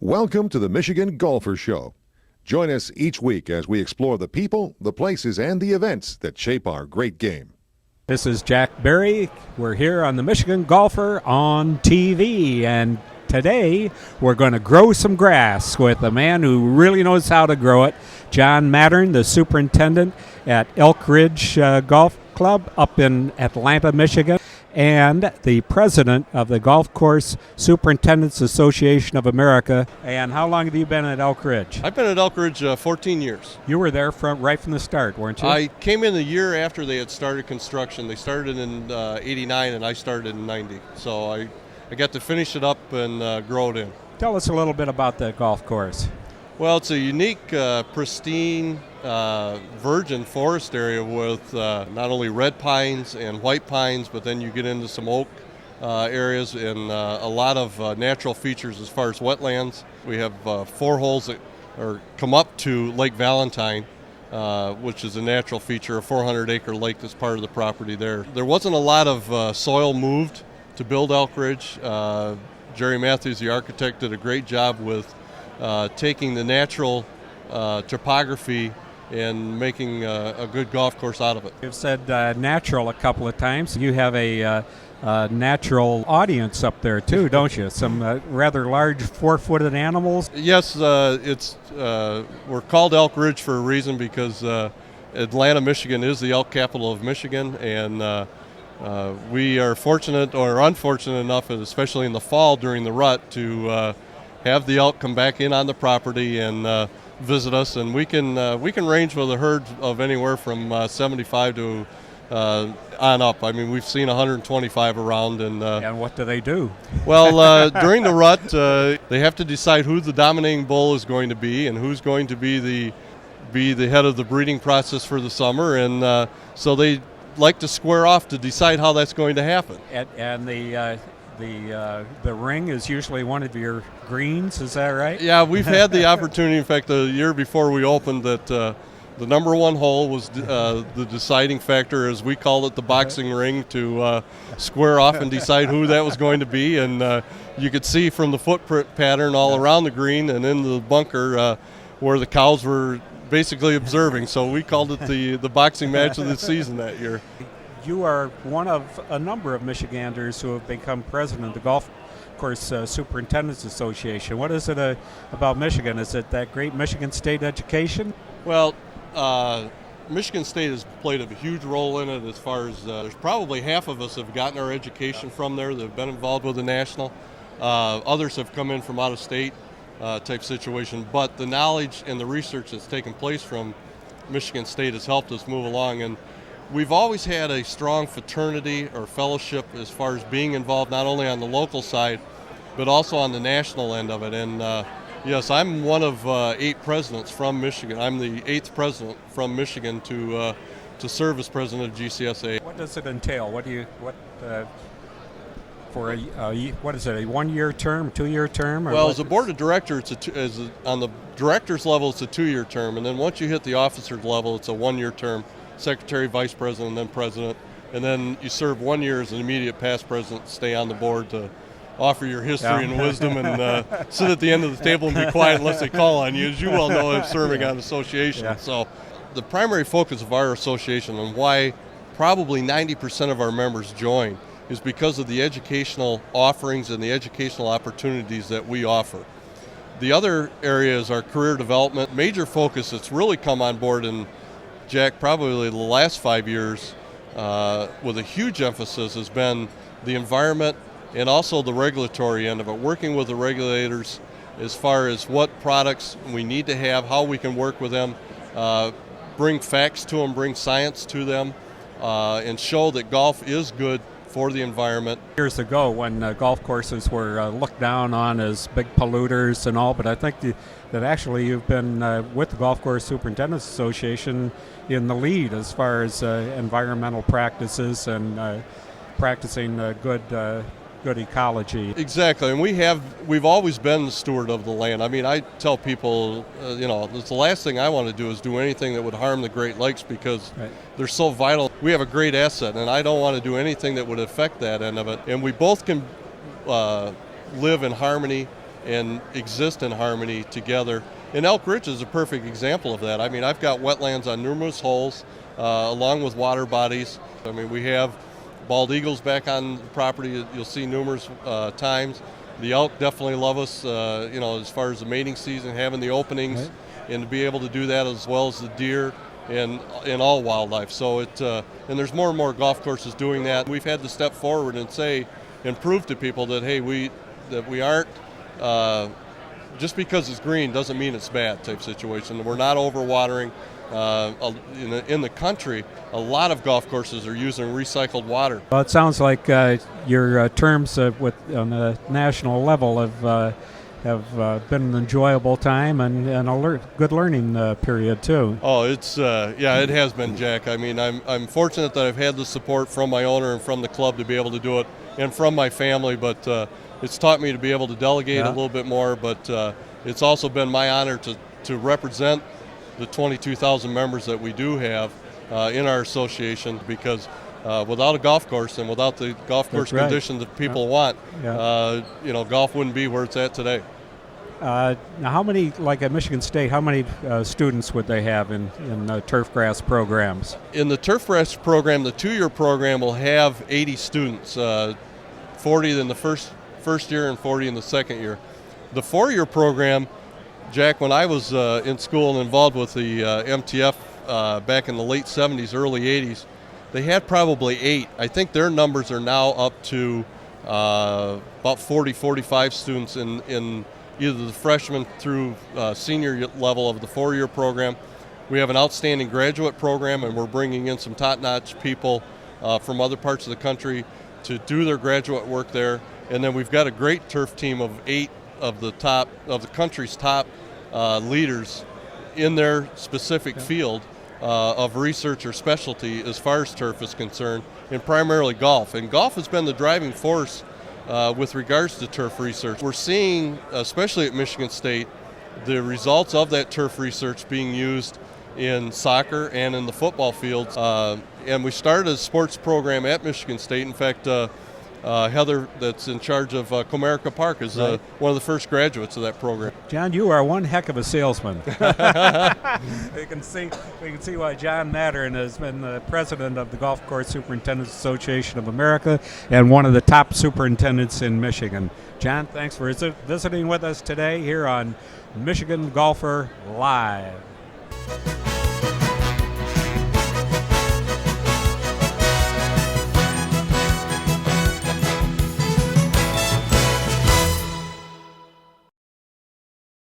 Welcome to the Michigan Golfer Show. Join us each week as we explore the people, the places, and the events that shape our great game. This is Jack Berry. We're here on the Michigan Golfer on TV, and today we're going to grow some grass with a man who really knows how to grow it, Jon Maddern, the superintendent at Elk Ridge Golf Club up in Atlanta, Michigan, and the president of the Golf Course Superintendents Association of America. And how long have you been at Elk Ridge? I've been at Elk Ridge 14 years. You were there right from the start, weren't you? I came in the year after they had started construction. They started in 89 and I started in 90. So I got to finish it up and grow it in. Tell us a little bit about the golf course. Well, it's a unique, pristine, virgin forest area with not only red pines and white pines, but then you get into some oak areas and a lot of natural features as far as wetlands. We have 4 holes that come up to Lake Valentine, which is a natural feature, a 400-acre lake that's part of the property there. There wasn't a lot of soil moved to build Elk Ridge. Jerry Matthews, the architect, did a great job with taking the natural topography and making a good golf course out of it. You've said natural a couple of times. You have a natural audience up there too, don't you? Some rather large 4-footed animals. Yes, we're called Elk Ridge for a reason because Atlanta, Michigan is the elk capital of Michigan, and we are fortunate or unfortunate enough, especially in the fall during the rut, to have the elk come back in on the property and visit us, and we can range with a herd of anywhere from 75 to on up. I mean, we've seen 125 around. And what do they do? Well, during the rut, they have to decide who the dominating bull is going to be and who's going to be the head of the breeding process for the summer, and so they like to square off to decide how that's going to happen. And the ring is usually one of your greens, is that right? Yeah, we've had the opportunity. In fact, the year before we opened, that the number 1 hole was the deciding factor, as we call it, the boxing ring, to square off and decide who that was going to be. And you could see from the footprint pattern all around the green and in the bunker where the cows were basically observing. So we called it the boxing match of the season that year. You are one of a number of Michiganders who have become president of the Golf Course Superintendents Association. What is it about Michigan? Is it that great Michigan State education? Well, Michigan State has played a huge role in it as far as there's probably half of us have gotten our education from there that have been involved with the national. Others have come in from out of state type situation, but the knowledge and the research that's taken place from Michigan State has helped us move along. And we've always had a strong fraternity or fellowship as far as being involved not only on the local side, but also on the national end of it. And yes, I'm one of 8 presidents from Michigan. I'm the 8th president from Michigan to serve as president of GCSA. What does it entail? What is it? A 1-year term, 2-year term? Well, as a board of directors, on the director's level, it's a 2-year term, and then once you hit the officer's level, it's a 1-year term. Secretary, vice president, and then president, and then you serve 1 year as an immediate past president, stay on the board to offer your history and wisdom, and sit at the end of the table and be quiet unless they call on you. As you well know, I'm serving on association. Yeah. So the primary focus of our association and why probably 90% of our members join is because of the educational offerings and the educational opportunities that we offer. The other area is our career development. Major focus that's really come on board in Jack, probably the last 5 years, with a huge emphasis, has been the environment and also the regulatory end of it, working with the regulators as far as what products we need to have, how we can work with them, bring facts to them, bring science to them, and show that golf is good for the environment. Years ago, when golf courses were looked down on as big polluters and all, but I think that actually you've been with the Golf Course Superintendents Association in the lead as far as environmental practices and practicing good ecology. Exactly, and we've always been the steward of the land. I mean, I tell people, it's the last thing I want to do is do anything that would harm the Great Lakes because they're so vital. We have a great asset, and I don't want to do anything that would affect that end of it. And we both can live in harmony and exist in harmony together. And Elk Ridge is a perfect example of that. I mean, I've got wetlands on numerous holes, along with water bodies. I mean, we have bald eagles back on the property. You'll see numerous times. The elk definitely love us, as far as the mating season, having the openings, right, and to be able to do that as well as the deer and all wildlife. So and there's more and more golf courses doing that. We've had to step forward and prove to people that, hey, we aren't, just because it's green doesn't mean it's bad type situation. We're not overwatering. In the country, a lot of golf courses are using recycled water. Well, it sounds like your terms on the national level have been an enjoyable time and a good learning period too. Oh, it has been, Jack. I mean, I'm fortunate that I've had the support from my owner and from the club to be able to do it, and from my family. But it's taught me to be able to delegate a little bit more. But it's also been my honor to represent the 22,000 members that we do have in our association, because without a golf course and without the golf course conditions that people want, golf wouldn't be where it's at today. Now, how many, like at Michigan State, how many students would they have in turf grass programs? In the turf grass program, the 2-year program will have 80 students, 40 in the first year and 40 in the second year. The 4-year program, Jack, when I was in school and involved with the MTF back in the late 70s, early 80s, they had probably 8. I think their numbers are now up to about 40, 45 students in either the freshman through senior level of the 4-year program. We have an outstanding graduate program, and we're bringing in some top-notch people from other parts of the country to do their graduate work there. And then we've got a great turf team of 8 of the country's top leaders in their specific field of research or specialty as far as turf is concerned, and primarily golf. And golf has been the driving force with regards to turf research. We're seeing, especially at Michigan State, the results of that turf research being used in soccer and in the football fields. And we started a sports program at Michigan State. In fact, Heather, that's in charge of Comerica Park, is one of the first graduates of that program. John, you are one heck of a salesman. We can see why Jon Maddern has been the president of the Golf Course Superintendents Association of America and one of the top superintendents in Michigan. John, thanks for visiting with us today here on Michigan Golfer Live.